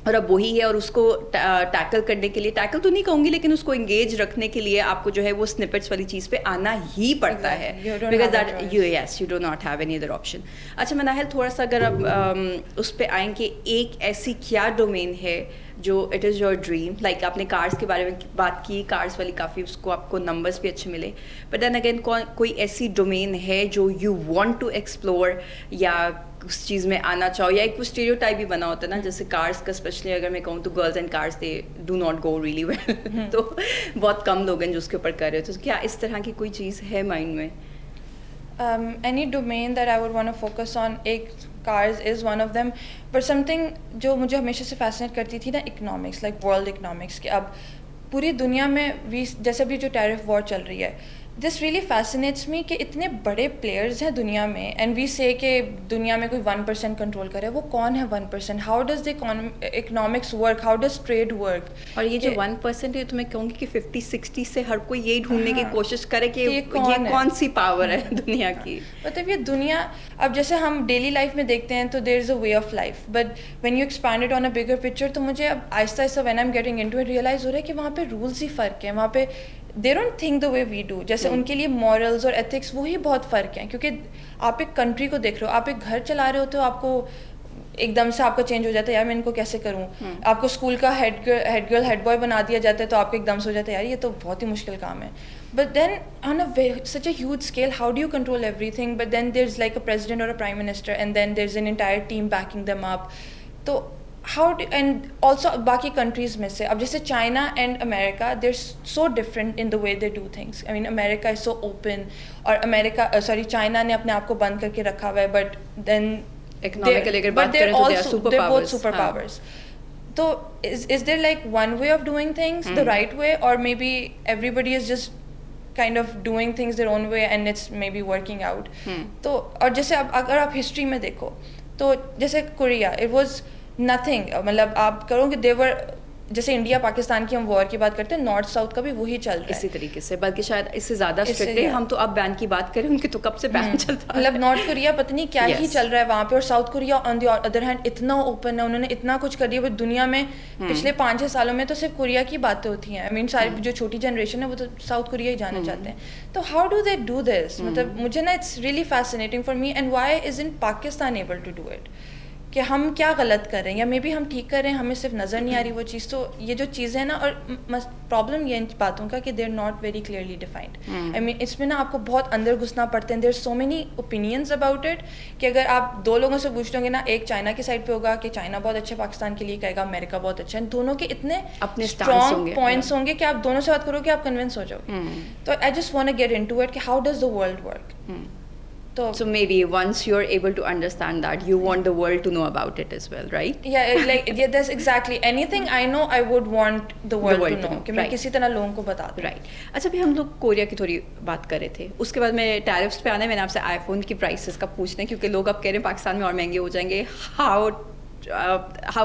اور اب وہی ہے. اور اس کو ٹیکل کرنے کے لیے, ٹیکل تو نہیں کہوں گی لیکن اس کو انگیج رکھنے کے لیے آپ کو جو ہے وہ سنپٹس والی چیز پہ آنا ہی پڑتا ہے, because that yes you do not have any other option. اچھا مناہل, تھوڑا سا اگر اب اس پہ آئیں کہ ایک ایسی کیا ڈومین ہے جو it is your dream, like آپ نے کارس کے بارے میں بات کی, کارس والی کافی اس کو آپ کو نمبرس بھی اچھے ملے, بٹ دین اگین کوئی ایسی ڈومین ہے جو یو وانٹ ٹو ایکسپلور یا اس چیز میں آنا چاہو, یا ایک کوئی اسٹیریو ٹائپ بھی بنا ہوتا ہے نا, جیسے کارس کا اسپیشلی اگر میں کہوں تو girls and cars they do not go really well, تو بہت کم لوگ ہیں جو اس کے اوپر کر رہے ہوتے. تو کیا اس طرح کی کوئی چیز ہے مائنڈ میں؟ Any domain that I would want to focus on, cars is one of them, but something جو مجھے ہمیشہ سے فیسنیٹ کرتی تھی نا, اکنامکس, لائک ورلڈ اکنامکس, کہ اب پوری دنیا میں جیسے بھی جو ٹیرف وار چل رہی ہے, دس ریئلی فیسنیٹس می کہ اتنے بڑے پلیئرز ہیں دنیا میں, اینڈ وی سے کہ دنیا میں کوئی 1% کنٹرول کرے, وہ کون ہے 1%, how does the economics work, how does trade work. اور یہ جو 1% ہے تو میں کہوں گی کہ 50-60 سے ہر کوئی یہی ڈھونڈنے کی کوشش کرے کہ یہ کون سی پاور ہے دنیا کی. مطلب یہ دنیا, اب جیسے ہم ڈیلی لائف میں دیکھتے ہیں تو there is a way of life, but when you expand it on a bigger picture, تو مجھے اب آہستہ آہستہ when I am getting into it realize ہو رہا ہے کہ وہاں پہ رولس ہی فرق ہیں, وہاں پہ they don't think the way we do. جیسے ان کے لیے مورلز اور ایتھکس وہی بہت فرق ہیں, کیونکہ آپ ایک کنٹری کو دیکھ رہے ہو, آپ ایک گھر چلا رہے ہوتے ہو, آپ کو ایک دم سے آپ کا چینج ہو جاتا ہے, یار میں ان کو کیسے کروں. آپ کو اسکول کا ہیڈ گرل ہیڈ بوائے بنا دیا جاتا ہے تو آپ کو ایک دم سے ہو جاتا ہے, یار یہ تو بہت ہی مشکل کام ہے. But then on a such a huge scale, how do you control everything, but then there is like a president اور a prime minister, and then there is an entire team backing them up. تو how do, and also باقی countries میں سے, اب جیسے China and America, they are so different in the way they do things. I mean America is so open, اور China نے اپنے آپ کو بند کر کے رکھا ہوا ہے, بٹ دین اکنامکلی اگر بات کریں تو they're both super powers. تو is there like one way of doing things, the right way, or maybe everybody is just kind of doing things their own way and it's maybe working out. تو اور جیسے اب اگر آپ history میں دیکھو تو جیسے کوریا, it was nothing, مطلب آپ کرو کہ they were, جیسے انڈیا پاکستان کی ہم وار کی بات کرتے ہیں, نارتھ ساؤتھ کا بھی وہی چل رہا ہے اسی طریقے سے, بلکہ شاید اس سے زیادہ اسٹرکٹ ہے. ہم تو اب بین کی بات کریں, ان کی تو کب سے بین چلتا ہے. مطلب نارتھ کوریا پتہ نہیں کیا ہی چل رہا ہے وہاں پہ, اور south Korea on the other hand اتنا اوپن ہے, انہوں نے اتنا کچھ کر دیا. بٹ دنیا میں پچھلے 5-6 سالوں میں تو صرف کوریا کی باتیں ہوتی ہیں. آئی مین ساری جو چھوٹی جنریشن ہے وہ تو ساؤتھ کوریا ہی جانا چاہتے ہیں. تو how do they do this, مطلب مجھے نا it's really fascinating for me, and why is in Pakistan able to do it, کہ ہم کیا غلط کر رہے ہیں, یا مے بی ہم ٹھیک کر رہے ہیں, ہمیں صرف نظر نہیں آ رہی وہ چیز. تو یہ جو چیزیں نا, اور پرابلم یہ ان باتوں کا کہ they are not very clearly defined. I mean اس میں نا آپ کو بہت اندر گھسنا پڑتے ہیں. There are so many opinions about it, کہ اگر آپ 2 لوگوں سے پوچھ لو گے نا, ایک چائنا کی سائڈ پہ ہوگا کہ چائنا بہت اچھا پاکستان کے لیے کہے گا, امریکا بہت اچھا ہے. دونوں کے اتنے اپنے اسٹرانگ پوائنٹس ہوں گے کہ آپ دونوں سے بات کرو کہ آپ کنونس ہو جاؤ گے. تو I just want to get into it کہ how does the world work. So maybe once you're able to understand that, you want the world to know about it as well, right? Yeah, that's exactly. Anything I know, I would want the world to know, کہ میں کسی طرح لوگوں کو بتا دوں. Right. اچھا بھی ہم لوگ کوریا کی تھوڑی بات کر رہے تھے, اس کے بعد میں ٹیرفس پہ آنا ہے. میں نے آپ سے آئی فون کی پرائسز کا پوچھنا ہے, کیونکہ لوگ اب کہہ رہے ہیں پاکستان میں اور مہنگے ہو جائیں گے. How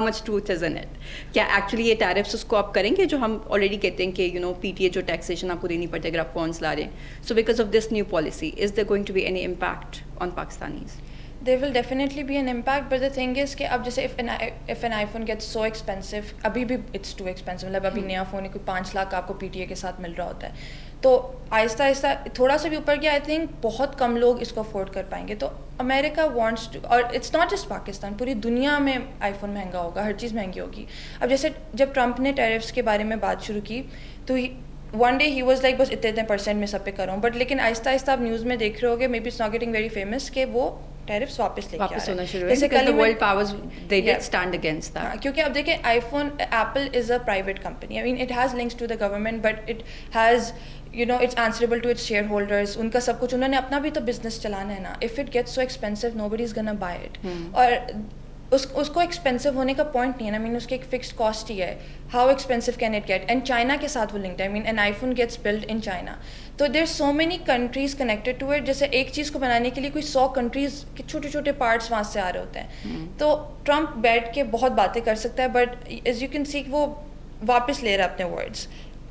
much truth is in it, کیا ایکچولی یہ ٹیرفس اس کو آپ کریں گے جو ہم آلریڈی کہتے ہیں کہ you know P T A جو ٹیکسیشن آپ کو دینی پڑتی ہے اگر آپ فونس لا رہے ہیں, so because of this new policy is there going to be any impact on Pakistanis? There will definitely be an impact, but the thing is کہ اب جیسے if an iPhone gets so expensive, ابھی بھی it's too expensive, مطلب ابھی نیا phone کوئی 5 لاکھ آپ کو پی ٹی اے کے ساتھ مل رہا ہوتا ہے, تو آہستہ آہستہ تھوڑا سا بھی اوپر گیا, آئی تھنک بہت کم لوگ اس کو افورڈ کر پائیں گے. تو امیریکا وانٹس ٹو, اور اٹس ناٹ جسٹ پاکستان, پوری دنیا میں آئی فون مہنگا ہوگا, ہر چیز مہنگی ہوگی. اب جیسے جب ٹرمپ نے ٹیرفس کے بارے میں بات شروع کی, تو one day he was like بس اتنے پرسینٹ میں سب پہ کر رہا ہوں, بٹ لیکن آہستہ آہستہ آپ نیوز میں دیکھ رہے ہوگے, maybe it's not getting very famous, کہ وہ ٹیرفس واپس لے کے واپس ہونا شروع ہوئے because the world powers they did stand against that. کیونکہ اب دیکھیں iPhone, Apple is a private company, I mean it has links to the government, but it has its answerable to its shareholders, ان کا سب کچھ, انہوں نے اپنا بھی تو بزنس چلانا ہے نا. If it gets so expensive nobody is gonna buy it, اور اس کو ایکسپینسو ہونے کا پوائنٹ نہیں ہے نا, اس کی ایک فکسڈ کاسٹ ہی ہے. How expensive can it get, and China کے ساتھ وہ لنکڈ ہے, an iPhone gets build in China, تو there so many countries connected to it. جیسے ایک چیز کو بنانے کے لیے کوئی 100 کنٹریز کے چھوٹے چھوٹے پارٹس وہاں سے آ رہے ہوتے ہیں. تو ٹرمپ بیٹھ کے بہت باتیں کر سکتا ہے, but as you can see وہ واپس لے رہا ہے اپنے ورڈس.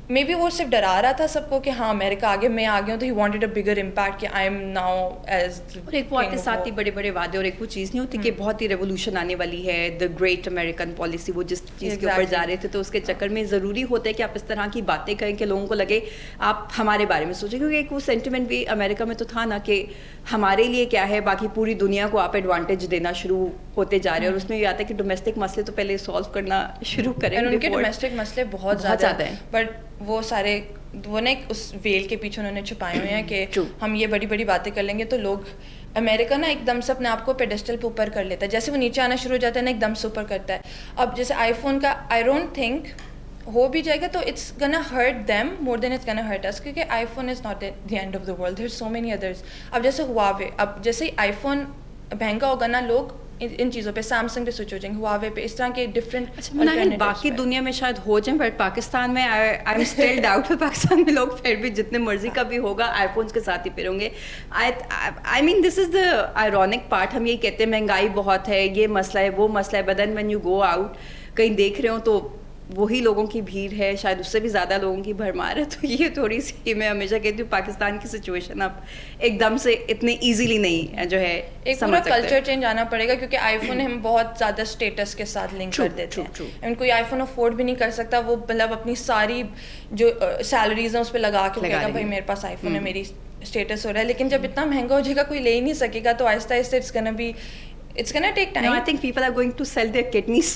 مے بی وہ صرف ڈرا رہا تھا سب کو کہ ہاں امریکہ آگے, میں آگے ہوں, تو he wanted a bigger impact کہ آئی ایم ناؤ ایز. اور ایک وہ آپ کے ساتھ ہی بڑے بڑے وعدے, اور ایک وہ چیز نہیں ہوتی کہ بہت ہی ریولیوشن آنے والی ہے, دا گریٹ امریکن پالیسی, وہ جس چیز کے اوپر جا رہے تھے, تو اس کے چکر میں ضروری ہوتا ہے کہ آپ اس طرح کی باتیں کریں کہ لوگوں کو لگے آپ ہمارے بارے میں سوچیں, کیونکہ ایک وہ سینٹیمنٹ بھی امریکہ میں تو تھا نا کہ ہمارے لیے کیا ہے, باقی پوری دنیا کو آپ ایڈوانٹیج دینا شروع ہوتے جا رہے ہیں. اور اس میں یہ آتا ہے کہ ڈومیسٹک مسئلے تو پہلے سالو کرنا شروع کریں. ان کے ڈومیسٹک مسئلے بہت زیادہ ہیں, بٹ وہ سارے وہ نا اس ویل کے پیچھے انہوں نے چھپائے ہوئے ہیں کہ ہم یہ بڑی بڑی باتیں کر لیں گے تو لوگ, امریکہ نا ایک دم سے اپنے آپ کو پیڈسٹل پہ اوپر کر لیتا ہے, جیسے وہ نیچے آنا شروع ہو جاتا ہے نا ایک دم سے اوپر کرتا ہے. اب جیسے آئی فون کا آئی ڈونٹ تھنک ہو بھی جائے گا تو it's gonna hurt them more than it's gonna hurt us, کیونکہ iPhone is not the end of the world, there so many others. اب جیسے ہواوے, اب جیسے آئی فون مہنگا ہوگا نا, لوگ ان چیزوں پہ سیمسنگ پہ سوئچ ہو جائیں گے, ہواوے پہ, اس طرح کے ڈفرینٹ. باقی دنیا میں شاید ہو جائیں, بٹ پاکستان میں I am still doubt. Pakistan میں لوگ پھر بھی جتنے مرضی کا بھی ہوگا آئی فونس کے ساتھ ہی پھر ہوں گے. آئی مین دس از دا آئرونک پارٹ. ہم یہی کہتے ہیں مہنگائی بہت ہے, یہ مسئلہ ہے, وہ مسئلہ ہے, but then when you go out کہیں دیکھ رہے ہو تو وہی لوگوں کی بھیڑ ہے, شاید اس سے بھی زیادہ لوگوں کی بھرمار ہے. تو یہ تھوڑی سی, میں ہمیشہ کہتی ہوں پاکستان کی سچویشن اب ایک دم سے اتنے ایزیلی نہیں جو ہے, ایک پورا کلچر چینج آنا پڑے گا, کیونکہ آئی فون ہم بہت زیادہ اسٹیٹس کے ساتھ لنک کر دیتے ہیں. کوئی آئی فون افورڈ بھی نہیں کر سکتا, وہ مطلب اپنی ساری جو سیلریز ہیں اس پہ لگا کے کہے گا بھائی میرے پاس آئی فون ہے, میری اسٹیٹس ہو رہا ہے. لیکن جب اتنا مہنگا ہو جائے گا کوئی لے ہی نہیں سکے گا, تو آہستہ آہستہ اٹس گنا be it's gonna take time. No, I think people are going to sell their kidneys.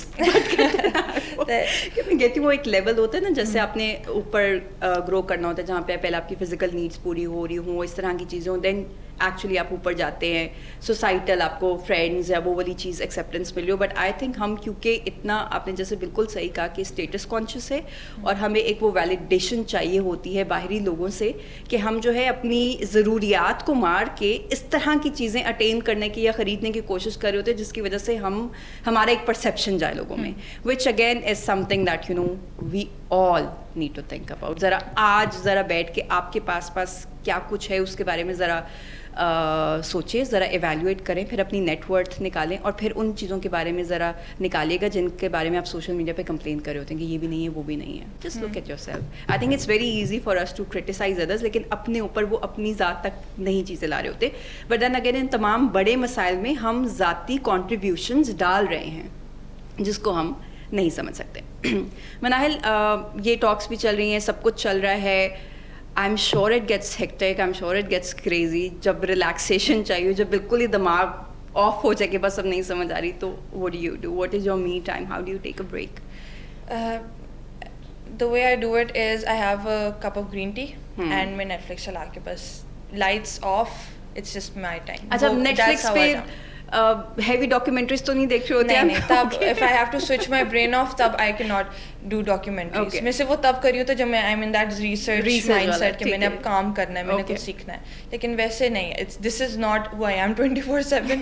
کہتی وہ ایک لیول ہوتا ہے نا, جیسے آپ نے اوپر گرو کرنا ہوتا ہے جہاں پہ پہلے آپ کی فزیکل نیڈس پوری ہو رہی ہوں, اس طرح کی چیزیں ہوں, دین ایکچولی آپ اوپر جاتے ہیں, سوسائٹل آپ کو فرینڈز یا وہ والی چیز ایکسیپٹنس مل رہی ہو. بٹ آئی تھنک ہم کیونکہ اتنا, آپ نے جیسے بالکل صحیح کہا کہ اسٹیٹس کانشیس ہے, اور ہمیں ایک وہ ویلیڈیشن چاہیے ہوتی ہے باہری لوگوں سے کہ ہم جو ہے اپنی ضروریات کو مار کے اس طرح کی چیزیں اٹین کرنے کی یا خریدنے کی کوشش کر رہے ہوتے ہیں جس کی وجہ سے ہمارا ایک پرسیپشن جائے لوگوں میں, which again is something that you know we all need to think about. ذرا آج ذرا بیٹھ کے آپ کے پاس کیا کچھ ہے اس کے بارے میں ذرا سوچیں, ذرا ایویلیویٹ کریں, پھر اپنی نیٹ ورتھ نکالیں, اور پھر ان چیزوں کے بارے میں ذرا نکالیے گا جن کے بارے میں آپ سوشل میڈیا پہ کمپلین کر رہے ہوتے ہیں کہ یہ بھی نہیں ہے وہ بھی نہیں ہے. Just look at yourself. I think it's very easy for us to criticize others, لیکن اپنے اوپر وہ اپنی ذات تک نہیں چیزیں لا رہے ہوتے. بٹ دین اگین ان تمام بڑے مسائل میں ہم ذاتی کنٹریبیوشنز ڈال رہے ہیں جس کو ہم نہیں سمجھ سکتے. مناہل, یہ ٹاکس بھی چل رہی ہیں, سب کچھ چل رہا ہے. I am sure it gets hectic, I am sure it gets crazy. جب ریلیکسیشن چاہیے, جب بالکل ہی دماغ آف ہو جائے کہ بس اب نہیں سمجھ آ رہی, تو what do you do? What is your me time? How do you take a break? The way I do it is I have a cup of green tea and میں Netflix چلا کے بس lights off, it's just my time. اچھا, Netflix پہ heavy documentaries تو نہیں دیکھ رہے ہوتے ہیں؟ نہیں, تب if I have to switch my brain off, تب I cannot do documentaries. میں صرف وہ تب کری ہوں تو جب میں I'm in that research mindset کہ میں نے اب کام کرنا ہے, میں نے کچھ سیکھنا ہے. لیکن ویسے نہیں, this is not who I am 24/7.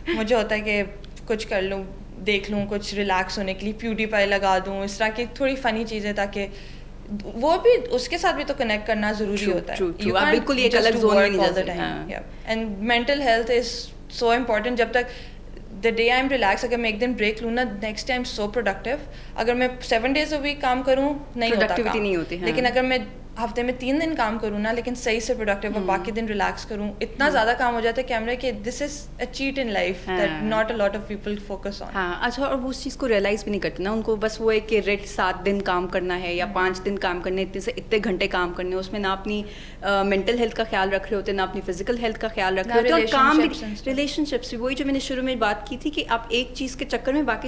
مجھے ہوتا ہے کہ کچھ کر لوں, دیکھ لوں, کچھ ریلیکس ہونے کے لیے پیوٹی پائی لگا دوں, اس طرح کی تھوڑی فنی چیزیں, تاکہ وہ بھی اس کے ساتھ بھی تو کنیکٹ کرنا ضروری ہوتا ہے. بالکل ایک الگ زون میں نہیں جا سکتے. And mental health is so important. جب تک the day I am relax, اگر میں ایک دن بریک لوں نا, نیکسٹ ٹائم سو پروڈکٹیو. اگر میں 7 days a week کام کروں نہیں ہوتا, لیکن اگر میں ہفتے میں 3 دن کام کروں نا, لیکن صحیح سے پروڈکٹیو, اور باقی دن ریلیکس کروں, اتنا زیادہ کام ہو جاتا ہے کیمرے کہ this is a cheat in life that not a lot of people focus on. ہاں, اچھا, اور وہ اس چیز کو ریئلائز بھی نہیں کرتے نا. ان کو بس وہ ہے کہ ریٹ 7 دن کام کرنا ہے یا 5 دن کام کرنے, اتنے سے اتنے گھنٹے کام کرنے, اس میں نہ اپنی مینٹل ہیلتھ کا خیال رکھ رہے ہوتے, نہ اپنی فزیکل ہیلتھ کا خیال رکھ رہے ہوتے, اور کام ریلیشن شپس بھی وہی جو میں نے شروع میں بات کی تھی کہ آپ ایک چیز کے چکر میں باقی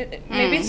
maybe it's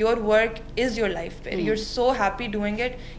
your work is your life. You're so happy doing it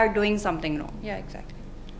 are doing something wrong. Yeah, exactly.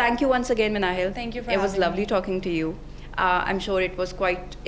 thank you once again Manahil. Thank you for it was having lovely me. talking to you. I'm sure it was quite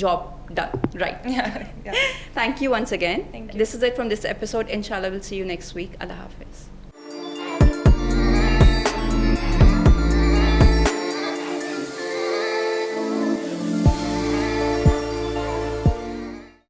job done, right? Yeah. Thank you once again. Thank you. This is it from this episode. Inshallah, we'll see you next week. Allah Hafiz.